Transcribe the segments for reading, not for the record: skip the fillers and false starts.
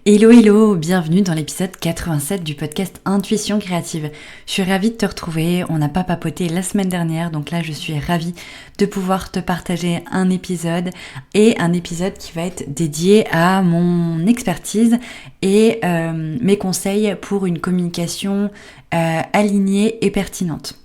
Hello hello, bienvenue dans l'épisode 87 du podcast Intuition Créative. Je suis ravie de te retrouver, on n'a pas papoté la semaine dernière, donc là je suis ravie de pouvoir te partager un épisode qui va être dédié à mon expertise et mes conseils pour une communication alignée et pertinente.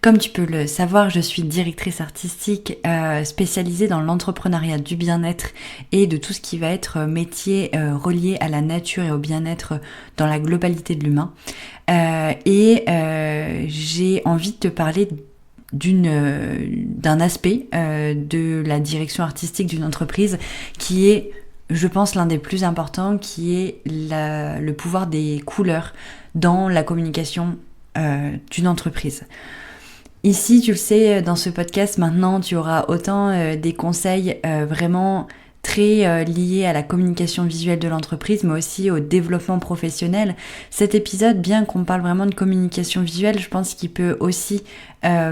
Comme tu peux le savoir, je suis directrice artistique spécialisée dans l'entrepreneuriat du bien-être et de tout ce qui va être métier relié à la nature et au bien-être dans la globalité de l'humain. J'ai envie de te parler d'un aspect de la direction artistique d'une entreprise qui est, je pense, l'un des plus importants, qui est le pouvoir des couleurs dans la communication d'une entreprise. Ici, tu le sais, dans ce podcast, maintenant, tu auras autant des conseils vraiment très liés à la communication visuelle de l'entreprise, mais aussi au développement professionnel. Cet épisode, bien qu'on parle vraiment de communication visuelle, je pense qu'il peut aussi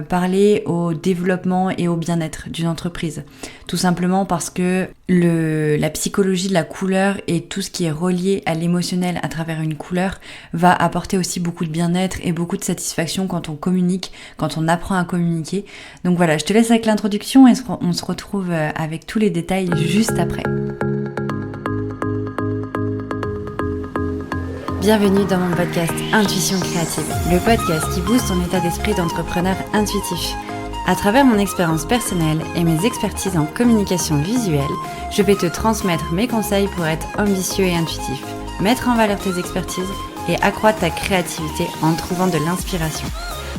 parler au développement et au bien-être d'une entreprise. Tout simplement parce que la psychologie de la couleur et tout ce qui est relié à l'émotionnel à travers une couleur va apporter aussi beaucoup de bien-être et beaucoup de satisfaction quand on communique, quand on apprend à communiquer. Donc voilà, je te laisse avec l'introduction et on se retrouve avec tous les détails juste après. Bienvenue dans mon podcast Intuition Créative, le podcast qui booste ton état d'esprit d'entrepreneur intuitif. À travers mon expérience personnelle et mes expertises en communication visuelle, je vais te transmettre mes conseils pour être ambitieux et intuitif, mettre en valeur tes expertises et accroître ta créativité en trouvant de l'inspiration.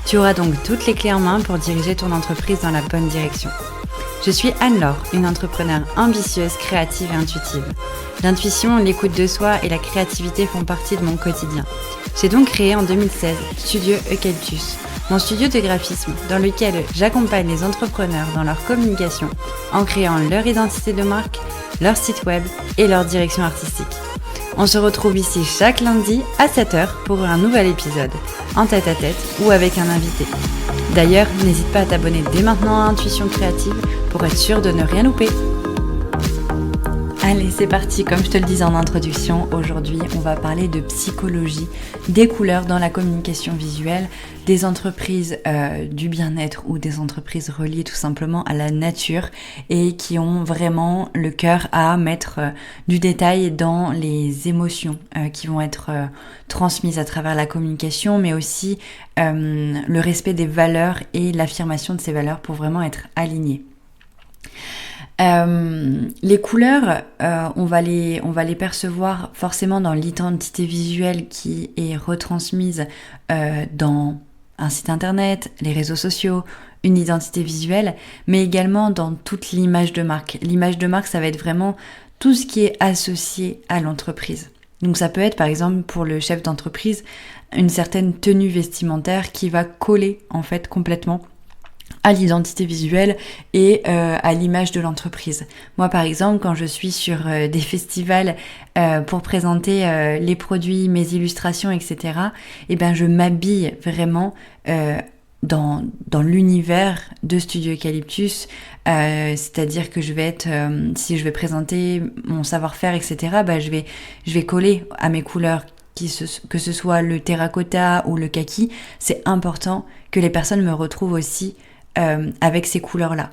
Tu auras donc toutes les clés en main pour diriger ton entreprise dans la bonne direction. Je suis Anne-Laure, une entrepreneure ambitieuse, créative et intuitive. L'intuition, l'écoute de soi et la créativité font partie de mon quotidien. J'ai donc créé en 2016 Studio Eucalyptus, mon studio de graphisme dans lequel j'accompagne les entrepreneurs dans leur communication en créant leur identité de marque, leur site web et leur direction artistique. On se retrouve ici chaque lundi à 7h pour un nouvel épisode, en tête-à-tête ou avec un invité. D'ailleurs, n'hésite pas à t'abonner dès maintenant à Intuition Créative pour être sûr de ne rien louper. Allez, c'est parti. Comme je te le disais en introduction, aujourd'hui, on va parler de psychologie des couleurs dans la communication visuelle des entreprises du bien-être ou des entreprises reliées tout simplement à la nature et qui ont vraiment le cœur à mettre du détail dans les émotions qui vont être transmises à travers la communication, mais aussi le respect des valeurs et l'affirmation de ces valeurs pour vraiment être alignés. Les couleurs, on va les percevoir forcément dans l'identité visuelle qui est retransmise dans un site internet, les réseaux sociaux, une identité visuelle, mais également dans toute l'image de marque. L'image de marque, ça va être vraiment tout ce qui est associé à l'entreprise. Donc ça peut être par exemple pour le chef d'entreprise une certaine tenue vestimentaire qui va coller en fait complètement à l'identité visuelle et à l'image de l'entreprise. Moi par exemple, quand je suis sur des festivals pour présenter les produits, mes illustrations, etc., et ben je m'habille vraiment dans l'univers de Studio Eucalyptus, c'est-à-dire que je vais être, si je vais présenter mon savoir-faire, etc., ben je vais coller à mes couleurs, que ce soit le terracotta ou le kaki. C'est important que les personnes me retrouvent aussi avec ces couleurs-là.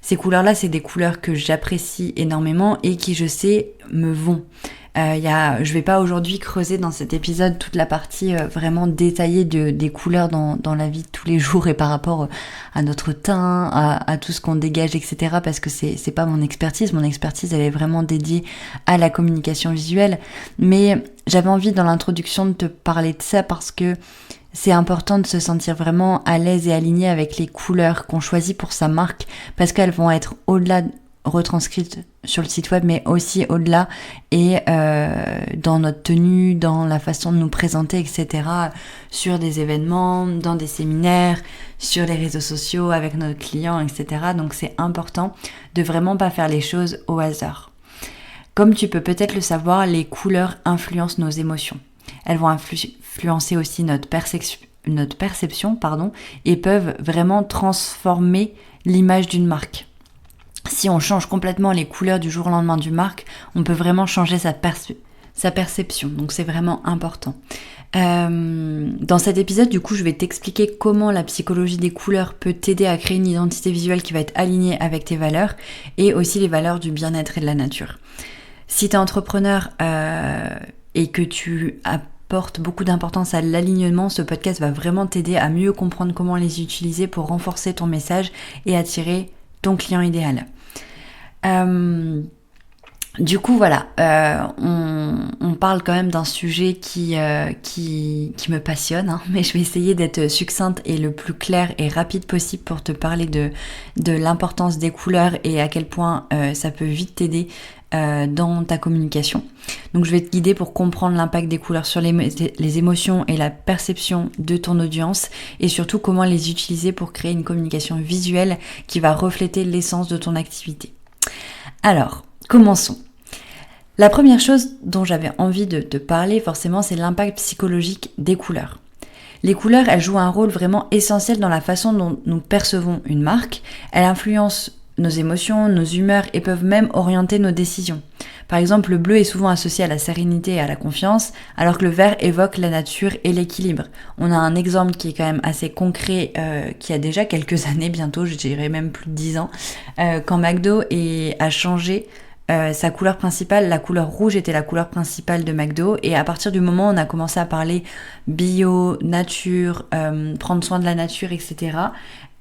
Ces couleurs-là, c'est des couleurs que j'apprécie énormément et qui, je sais, me vont. Je vais pas aujourd'hui creuser dans cet épisode toute la partie vraiment détaillée des couleurs dans la vie de tous les jours et par rapport à notre teint, à tout ce qu'on dégage, etc. parce que c'est pas mon expertise. Mon expertise, elle est vraiment dédiée à la communication visuelle. Mais j'avais envie dans l'introduction de te parler de ça parce que c'est important de se sentir vraiment à l'aise et aligné avec les couleurs qu'on choisit pour sa marque parce qu'elles vont être au-delà retranscrites sur le site web, mais aussi au-delà et dans notre tenue, dans la façon de nous présenter, etc. sur des événements, dans des séminaires, sur les réseaux sociaux, avec nos clients, etc. Donc c'est important de vraiment pas faire les choses au hasard. Comme tu peux peut-être le savoir, les couleurs influencent nos émotions. Elles vont influencer aussi notre perception, et peuvent vraiment transformer l'image d'une marque. Si on change complètement les couleurs du jour au lendemain d'une marque, on peut vraiment changer sa sa perception. Donc c'est vraiment important. Dans cet épisode, du coup, je vais t'expliquer comment la psychologie des couleurs peut t'aider à créer une identité visuelle qui va être alignée avec tes valeurs et aussi les valeurs du bien-être et de la nature. Si tu es entrepreneur et que tu apportes beaucoup d'importance à l'alignement, ce podcast va vraiment t'aider à mieux comprendre comment les utiliser pour renforcer ton message et attirer ton client idéal. Du coup, voilà, on parle quand même d'un sujet qui me passionne, hein, mais je vais essayer d'être succincte et le plus clair et rapide possible pour te parler de l'importance des couleurs et à quel point ça peut vite t'aider dans ta communication. Donc je vais te guider pour comprendre l'impact des couleurs sur les émotions et la perception de ton audience et surtout comment les utiliser pour créer une communication visuelle qui va refléter l'essence de ton activité. Alors, commençons. La première chose dont j'avais envie de te parler forcément, c'est l'impact psychologique des couleurs. Les couleurs, elles jouent un rôle vraiment essentiel dans la façon dont nous percevons une marque. Elles influencent nos émotions, nos humeurs et peuvent même orienter nos décisions. Par exemple, le bleu est souvent associé à la sérénité et à la confiance, alors que le vert évoque la nature et l'équilibre. On a un exemple qui est quand même assez concret, qui a déjà quelques années, bientôt, je dirais même plus de 10 ans, quand McDo a changé sa couleur principale. La couleur rouge était la couleur principale de McDo, et à partir du moment où on a commencé à parler bio, nature, prendre soin de la nature, etc.,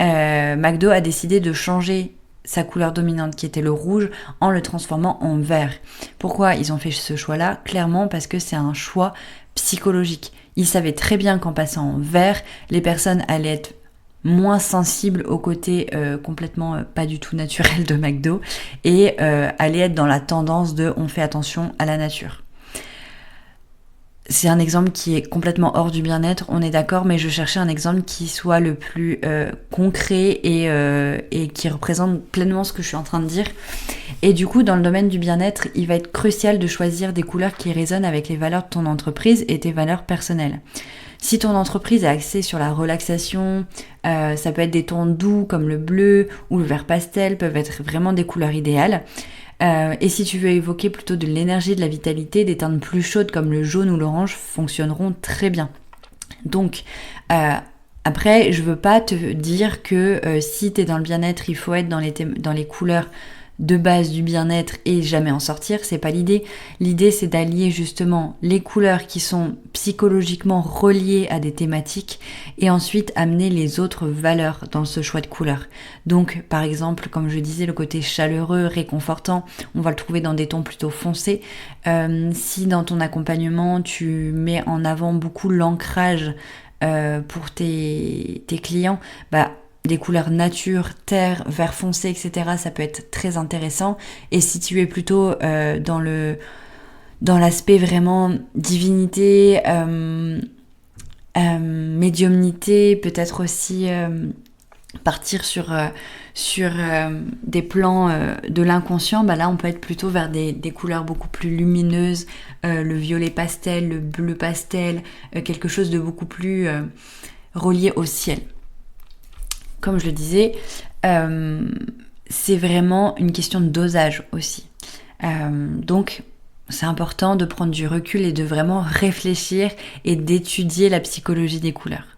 McDo a décidé de changer sa couleur dominante qui était le rouge en le transformant en vert. Pourquoi ils ont fait ce choix-là ? Clairement parce que c'est un choix psychologique. Ils savaient très bien qu'en passant en vert, les personnes allaient être moins sensibles au côté complètement pas du tout naturel de McDo et allaient être dans la tendance de on fait attention à la nature. C'est un exemple qui est complètement hors du bien-être, on est d'accord, mais je cherchais un exemple qui soit le plus concret et qui représente pleinement ce que je suis en train de dire. Et du coup, dans le domaine du bien-être, il va être crucial de choisir des couleurs qui résonnent avec les valeurs de ton entreprise et tes valeurs personnelles. Si ton entreprise est axée sur la relaxation, ça peut être des tons doux comme le bleu ou le vert pastel, peuvent être vraiment des couleurs idéales. Et si tu veux évoquer plutôt de l'énergie, de la vitalité, des teintes plus chaudes comme le jaune ou l'orange fonctionneront très bien. Donc, après, je veux pas te dire que si t'es dans le bien-être, il faut être dans les couleurs de base du bien-être et jamais en sortir, c'est pas l'idée. L'idée, c'est d'allier justement les couleurs qui sont psychologiquement reliées à des thématiques et ensuite amener les autres valeurs dans ce choix de couleurs. Donc, par exemple, comme je disais, le côté chaleureux, réconfortant, on va le trouver dans des tons plutôt foncés. Si dans ton accompagnement, tu mets en avant beaucoup l'ancrage pour tes clients, des couleurs nature, terre, vert foncé, etc., ça peut être très intéressant. Et si tu es plutôt dans l'aspect vraiment divinité, médiumnité, peut-être aussi partir sur des plans de l'inconscient, là on peut être plutôt vers des couleurs beaucoup plus lumineuses, le violet pastel, le bleu pastel, quelque chose de beaucoup plus relié au ciel. Comme je le disais, c'est vraiment une question de dosage aussi. Donc, c'est important de prendre du recul et de vraiment réfléchir et d'étudier la psychologie des couleurs.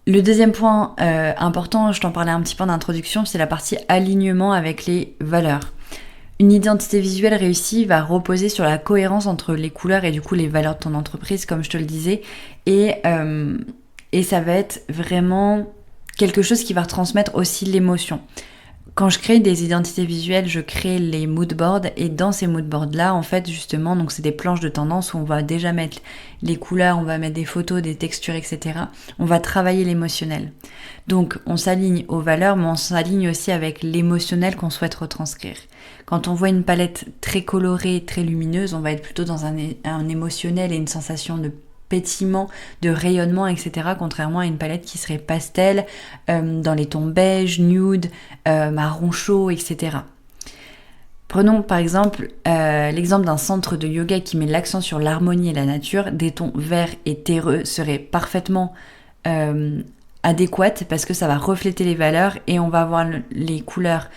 Le deuxième point important, je t'en parlais un petit peu en introduction, c'est la partie alignement avec les valeurs. Une identité visuelle réussie va reposer sur la cohérence entre les couleurs et du coup les valeurs de ton entreprise, comme je te le disais, et ça va être vraiment quelque chose qui va retransmettre aussi l'émotion. Quand je crée des identités visuelles, je crée les mood boards et dans ces mood boards là, en fait, justement, donc c'est des planches de tendance où on va déjà mettre les couleurs, on va mettre des photos, des textures, etc. On va travailler l'émotionnel. Donc, on s'aligne aux valeurs, mais on s'aligne aussi avec l'émotionnel qu'on souhaite retranscrire. Quand on voit une palette très colorée, très lumineuse, on va être plutôt dans un émotionnel et une sensation de pétillement, de rayonnement, etc. Contrairement à une palette qui serait pastel, dans les tons beige, nude, marron chaud, etc. Prenons par exemple l'exemple d'un centre de yoga qui met l'accent sur l'harmonie et la nature. Des tons verts et terreux seraient parfaitement adéquates parce que ça va refléter les valeurs et on va avoir les couleurs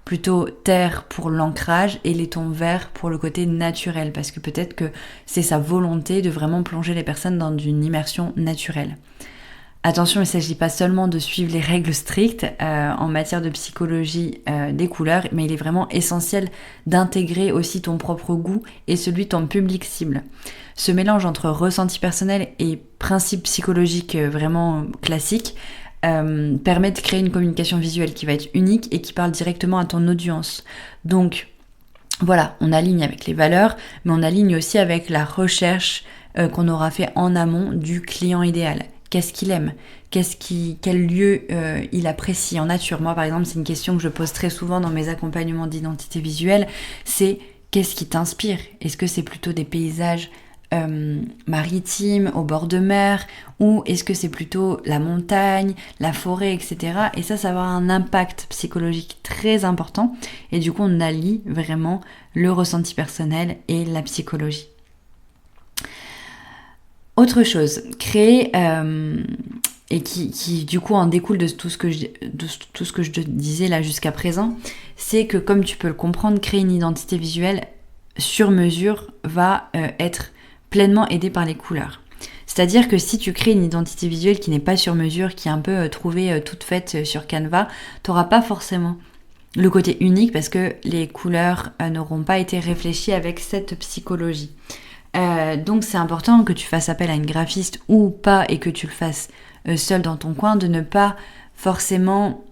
plutôt terre pour l'ancrage et les tons verts pour le côté naturel, parce que peut-être que c'est sa volonté de vraiment plonger les personnes dans une immersion naturelle. Attention, il ne s'agit pas seulement de suivre les règles strictes en matière de psychologie des couleurs, mais il est vraiment essentiel d'intégrer aussi ton propre goût et celui de ton public cible. Ce mélange entre ressenti personnel et principe psychologique vraiment classique permet de créer une communication visuelle qui va être unique et qui parle directement à ton audience. Donc voilà, on aligne avec les valeurs, mais on aligne aussi avec la recherche qu'on aura fait en amont du client idéal. Qu'est-ce qu'il aime? Quel lieu il apprécie en nature? Moi, par exemple, c'est une question que je pose très souvent dans mes accompagnements d'identité visuelle. C'est qu'est-ce qui t'inspire? Est-ce que c'est plutôt des paysages maritimes, au bord de mer? Ou est-ce que c'est plutôt la montagne, la forêt, etc. Et ça va avoir un impact psychologique très important. Et du coup, on allie vraiment le ressenti personnel et la psychologie. Autre chose, créer, et qui du coup en découle de tout ce que je te disais là jusqu'à présent, c'est que comme tu peux le comprendre, créer une identité visuelle sur mesure va être pleinement aidé par les couleurs. C'est-à-dire que si tu crées une identité visuelle qui n'est pas sur mesure, qui est un peu trouvée toute faite sur Canva, tu n'auras pas forcément le côté unique parce que les couleurs n'auront pas été réfléchies avec cette psychologie. Donc c'est important que tu fasses appel à une graphiste ou pas et que tu le fasses seul dans ton coin, de ne pas forcément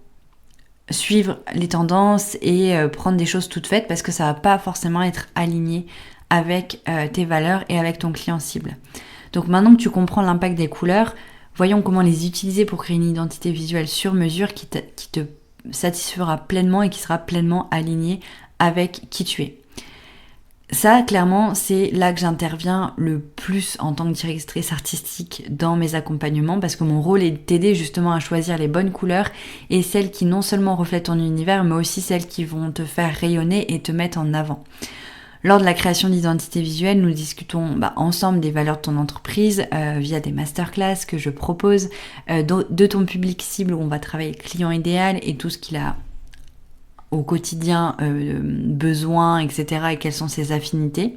suivre les tendances et prendre des choses toutes faites parce que ça va pas forcément être aligné avec tes valeurs et avec ton client cible. Donc maintenant que tu comprends l'impact des couleurs, voyons comment les utiliser pour créer une identité visuelle sur mesure qui te satisfera pleinement et qui sera pleinement alignée avec qui tu es. Ça, clairement, c'est là que j'interviens le plus en tant que directrice artistique dans mes accompagnements parce que mon rôle est de t'aider justement à choisir les bonnes couleurs et celles qui non seulement reflètent ton univers mais aussi celles qui vont te faire rayonner et te mettre en avant. Lors de la création d'identité visuelle, nous discutons ensemble des valeurs de ton entreprise via des masterclass que je propose, de ton public cible où on va travailler le client idéal et tout ce qu'il a au quotidien besoin, etc. et quelles sont ses affinités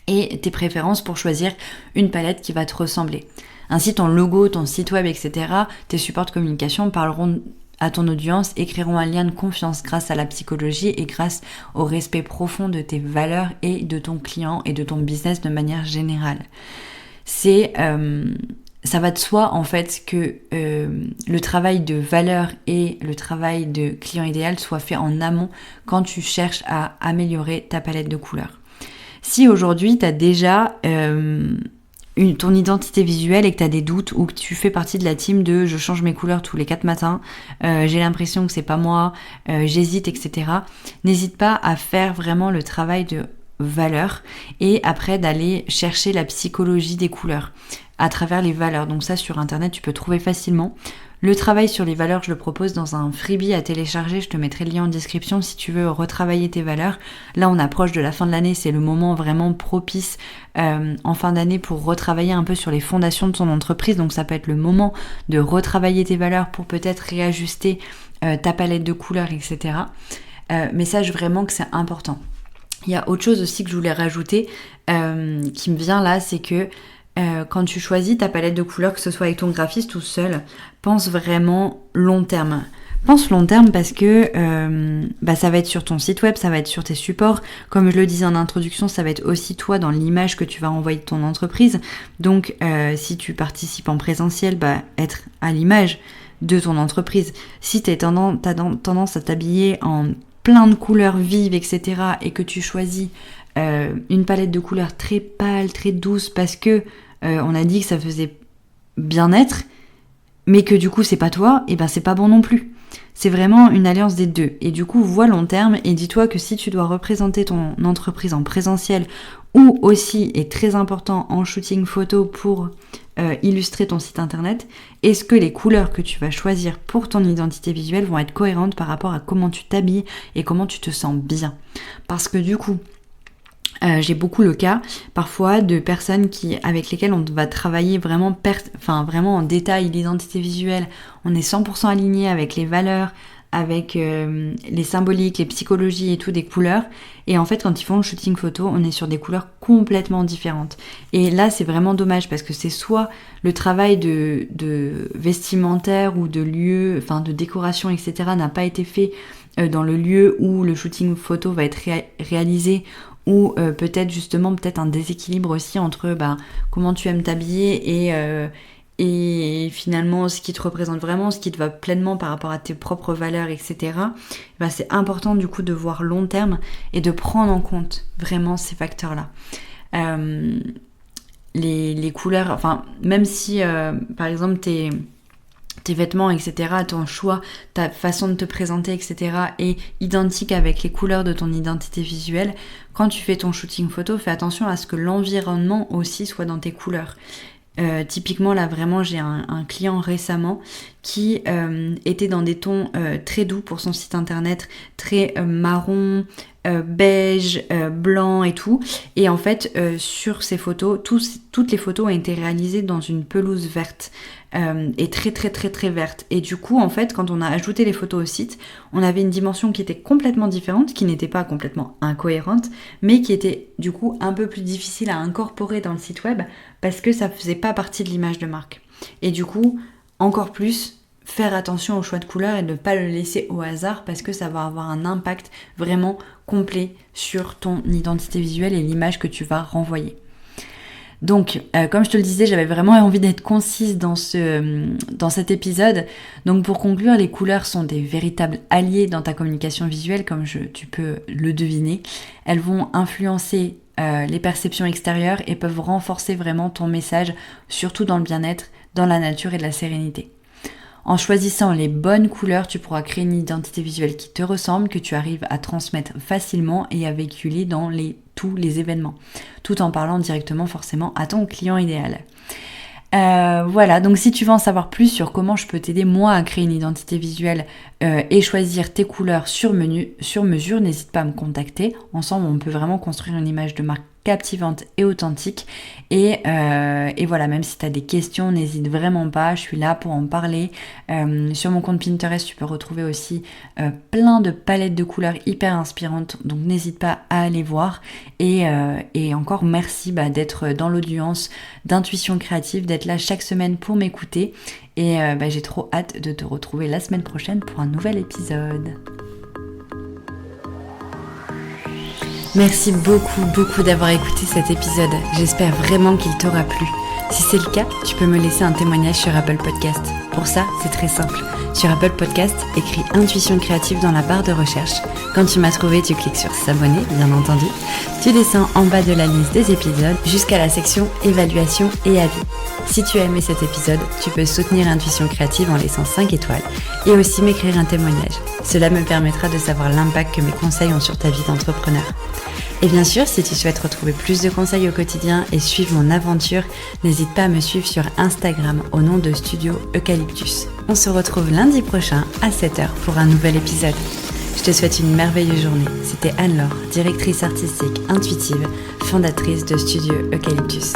et tes préférences pour choisir une palette qui va te ressembler. Ainsi, ton logo, ton site web, etc., tes supports de communication parleront à ton audience et créeront un lien de confiance grâce à la psychologie et grâce au respect profond de tes valeurs et de ton client et de ton business de manière générale. Ça va de soi en fait que le travail de valeur et le travail de client idéal soit fait en amont quand tu cherches à améliorer ta palette de couleurs. Si aujourd'hui tu as déjà ton identité visuelle et que tu as des doutes ou que tu fais partie de la team de je change mes couleurs tous les 4 matins, j'ai l'impression que c'est pas moi, j'hésite, etc. N'hésite pas à faire vraiment le travail de valeur et après d'aller chercher la psychologie des couleurs à travers les valeurs. Donc ça sur internet tu peux trouver facilement. Le travail sur les valeurs, je le propose dans un freebie à télécharger, je te mettrai le lien en description si tu veux retravailler tes valeurs. Là on approche de la fin de l'année, c'est le moment vraiment propice en fin d'année pour retravailler un peu sur les fondations de ton entreprise. Donc ça peut être le moment de retravailler tes valeurs pour peut-être réajuster ta palette de couleurs, etc. Mais sache vraiment que c'est important. Il y a autre chose aussi que je voulais rajouter qui me vient là, c'est que quand tu choisis ta palette de couleurs, que ce soit avec ton graphiste ou seul, pense vraiment long terme. Pense long terme parce que ça va être sur ton site web, ça va être sur tes supports. Comme je le disais en introduction, ça va être aussi toi dans l'image que tu vas envoyer de ton entreprise. Donc si tu participes en présentiel, être à l'image de ton entreprise. Si t'as tendance à t'habiller en plein de couleurs vives, etc. et que tu choisis une palette de couleurs très pâle, très douce parce que on a dit que ça faisait bien-être, mais que du coup c'est pas toi, et c'est pas bon non plus. C'est vraiment une alliance des deux. Et du coup, vois long terme et dis-toi que si tu dois représenter ton entreprise en présentiel ou aussi, et très important, en shooting photo pour illustrer ton site internet, est-ce que les couleurs que tu vas choisir pour ton identité visuelle vont être cohérentes par rapport à comment tu t'habilles et comment tu te sens bien? Parce que du coup, j'ai beaucoup le cas parfois de personnes avec lesquelles on va travailler vraiment en détail l'identité visuelle. On est 100% aligné avec les valeurs, avec les symboliques, les psychologies et tout des couleurs. Et en fait, quand ils font le shooting photo, on est sur des couleurs complètement différentes. Et là, c'est vraiment dommage parce que c'est soit le travail de vestimentaire ou de lieu, enfin de décoration, etc. n'a pas été fait dans le lieu où le shooting photo va être réalisé, ou peut-être un déséquilibre aussi entre comment tu aimes t'habiller et finalement ce qui te représente vraiment, ce qui te va pleinement par rapport à tes propres valeurs, etc. C'est important du coup de voir long terme et de prendre en compte vraiment ces facteurs-là. Les couleurs, enfin même si par exemple tes vêtements, etc., ton choix, ta façon de te présenter, etc., est identique avec les couleurs de ton identité visuelle, quand tu fais ton shooting photo, fais attention à ce que l'environnement aussi soit dans tes couleurs. Typiquement là vraiment j'ai un client récemment qui était dans des tons très doux pour son site internet, très marron, beige, blanc et tout, et en fait sur ces photos, toutes les photos ont été réalisées dans une pelouse verte et très très très très verte, et du coup en fait quand on a ajouté les photos au site, on avait une dimension qui était complètement différente, qui n'était pas complètement incohérente, mais qui était du coup un peu plus difficile à incorporer dans le site web parce que ça faisait pas partie de l'image de marque. Et du coup, encore plus, faire attention au choix de couleurs et ne pas le laisser au hasard parce que ça va avoir un impact vraiment complet sur ton identité visuelle et l'image que tu vas renvoyer. Donc, comme je te le disais, j'avais vraiment envie d'être concise dans cet épisode. Donc, pour conclure, les couleurs sont des véritables alliés dans ta communication visuelle, comme tu peux le deviner. Elles vont influencer les perceptions extérieures et peuvent renforcer vraiment ton message, surtout dans le bien-être, dans la nature et de la sérénité. En choisissant les bonnes couleurs, tu pourras créer une identité visuelle qui te ressemble, que tu arrives à transmettre facilement et à véhiculer dans tous les événements, tout en parlant directement forcément à ton client idéal. Voilà, donc si tu veux en savoir plus sur comment je peux t'aider moi à créer une identité visuelle et choisir tes couleurs sur mesure, n'hésite pas à me contacter. Ensemble, on peut vraiment construire une image de marque captivante et authentique. Et voilà, même si tu as des questions, n'hésite vraiment pas, je suis là pour en parler. Sur mon compte Pinterest, tu peux retrouver aussi plein de palettes de couleurs hyper inspirantes, donc n'hésite pas à aller voir. Et encore merci d'être dans l'audience d'Intuition Créative, d'être là chaque semaine pour m'écouter. Et j'ai trop hâte de te retrouver la semaine prochaine pour un nouvel épisode. Merci beaucoup d'avoir écouté cet épisode. J'espère vraiment qu'il t'aura plu. Si c'est le cas, tu peux me laisser un témoignage sur Apple Podcast. Pour ça, c'est très simple. Sur Apple Podcast, écris Intuition Créative dans la barre de recherche. Quand tu m'as trouvé, tu cliques sur s'abonner, bien entendu. Tu descends en bas de la liste des épisodes jusqu'à la section évaluation et avis. Si tu as aimé cet épisode, tu peux soutenir Intuition Créative en laissant 5 étoiles et aussi m'écrire un témoignage. Cela me permettra de savoir l'impact que mes conseils ont sur ta vie d'entrepreneur. Et bien sûr, si tu souhaites retrouver plus de conseils au quotidien et suivre mon aventure, n'hésite pas à me suivre sur Instagram au nom de Studio Eucalyptus. On se retrouve lundi prochain à 7h pour un nouvel épisode. Je te souhaite une merveilleuse journée. C'était Anne-Laure, directrice artistique intuitive, fondatrice de Studio Eucalyptus.